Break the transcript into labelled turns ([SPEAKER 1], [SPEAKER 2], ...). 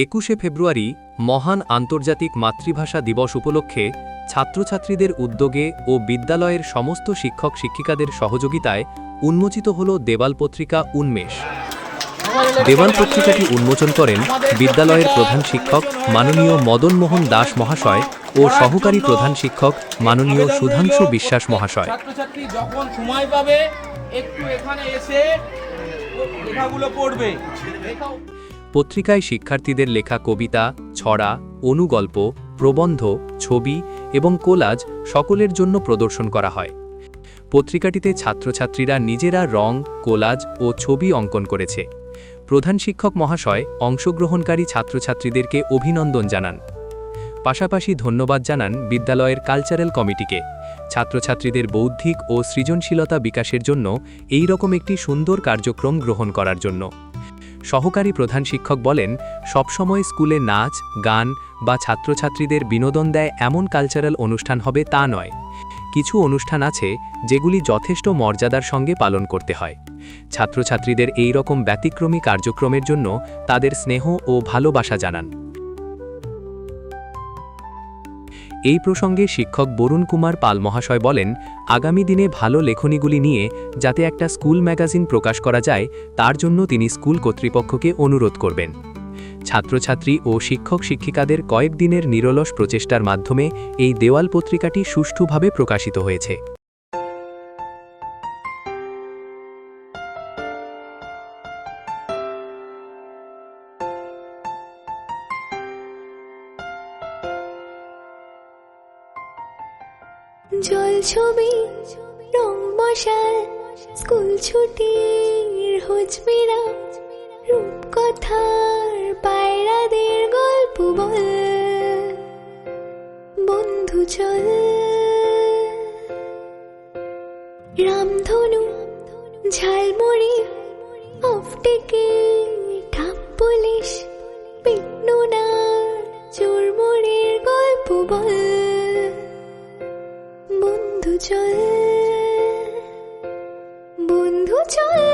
[SPEAKER 1] 21শে ফেব্রুয়ারি মহান আন্তর্জাতিক মাতৃভাষা দিবস উপলক্ষে ছাত্রছাত্রীদের উদ্যোগে ও বিদ্যালয়ের সমস্ত শিক্ষক শিক্ষিকাদের সহযোগিতায় উন্মোচিত হল দেওয়াল পত্রিকা উন্মেষ। দেওয়াল পত্রিকাটি উন্মোচন করেন বিদ্যালয়ের প্রধান শিক্ষক মাননীয় মদন মোহন দাস মহাশয় ও সহকারী প্রধান শিক্ষক মাননীয় সুধাংশু বিশ্বাস মহাশয়।
[SPEAKER 2] ছাত্রছাত্রী যখন সময় পাবে একটু এখানে এসে লেখাগুলো পড়বে।
[SPEAKER 1] পত্রিকায় শিক্ষার্থীদের লেখা কবিতা, ছড়া, অনুগল্প, প্রবন্ধ, ছবি এবং কোলাজ সকলের জন্য প্রদর্শন করা হয়। পত্রিকাটিতে ছাত্রছাত্রীরা নিজেরা রং, কোলাজ ও ছবি অঙ্কন করেছে। প্রধান শিক্ষক মহাশয় অংশগ্রহণকারী ছাত্রছাত্রীদেরকে অভিনন্দন জানান। পাশাপাশি ধন্যবাদ জানান বিদ্যালয়ের কালচারাল কমিটিকে ছাত্রছাত্রীদের বৌদ্ধিক ও সৃজনশীলতা বিকাশের জন্য এই রকম একটি সুন্দর কার্যক্রম গ্রহণ করার জন্য। সহকারী প্রধান শিক্ষক বলেন, সবসময় স্কুলে নাচ, গান বা ছাত্রছাত্রীদের বিনোদন দেয় এমন কালচারাল অনুষ্ঠান হবে তা নয়। কিছু অনুষ্ঠান আছে যেগুলি যথেষ্ট মর্যাদার সঙ্গে পালন করতে হয়। ছাত্রছাত্রীদের এই রকম ব্যতিক্রমী কার্যক্রমের জন্য তাদের স্নেহ ও ভালোবাসা জানান। এই প্রসঙ্গে শিক্ষক বরুণ কুমার পাল মহাশয় বলেন, আগামী দিনে ভালো লেখনীগুলি নিয়ে যাতে একটা স্কুল ম্যাগাজিন প্রকাশ করা যায় তার জন্য তিনি স্কুল কর্তৃপক্ষকে অনুরোধ করবেন। ছাত্রছাত্রী ও শিক্ষক শিক্ষিকাদের কয়েকদিনের নিরলস প্রচেষ্টার মাধ্যমে এই দেওয়াল পত্রিকাটি সুষ্ঠুভাবে প্রকাশিত হয়েছে।
[SPEAKER 3] জল ছবি, রং মশাল, স্কুল ছুটির হোজমেরা, রূপকথার পায়রাদের গল্প বল, বন্ধু চল, রামধনু, ঝালমুড়ি, অফটেকে, ঢাক পুলিশ, পিটনুনা, চোরমুড়ির গল্প বল, বন্ধু চল, বন্ধু চল।